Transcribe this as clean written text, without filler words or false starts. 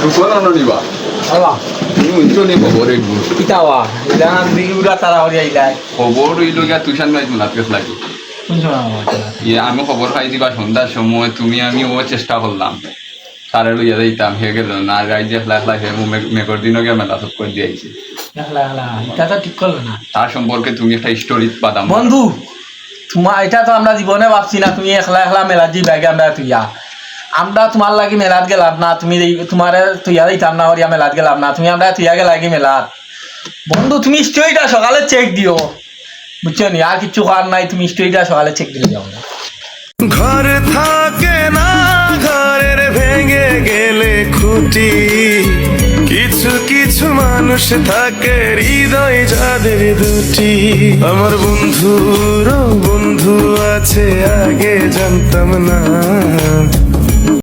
কোন নিবা আলা তুমি উঞ্চো নি খবর একটু কিতাওয়া জানা দিগুরা তারা হরি আইলাই খবর হইল গিয়া তুষান গাইজ মুলাকাত লাগি কোন সময় আমি খবর পাইছি বা সন্ধ্যার সময় তুমি আমি ও চেষ্টা করলাম তারে লইয়া যাইতাম হে গেল না রাইজ একলা একলা হে মেঘর দিনও গিয়া মেলা সব করে দিয়েছি একলা একলা এটা তো ঠিক করলো না তার সম্পর্কে তুমি একটা স্টোরি বাদাম বন্ধু তোমার এটা তো আমরা জীবনে ভাবছি না তুমি একলা একলা মেলাত যাই ব্যাগে আমরা তুইয়া আমরা তোমার লাগি মেলাত গেলাম না তুমি তোমার তুইয়া দিতাম না হরিয়া মেলাত গেলাম না তুমি আমরা তুইয়া গে লাগি মেলাত বন্ধু তুমি স্টোরিটা সকালে চেক দিও বুঝছো নি আর কিছু করার নাই তুমি স্টোরিটা সকালে চেক দিলে যাও ঘর থাকে না ঘরের ভেঙে গেলে খুঁটি কিছু কিছু মানুষ থাকে হৃদয় যাদের দুটি আমার বন্ধুরও বন্ধু আছে আগে জানতাম না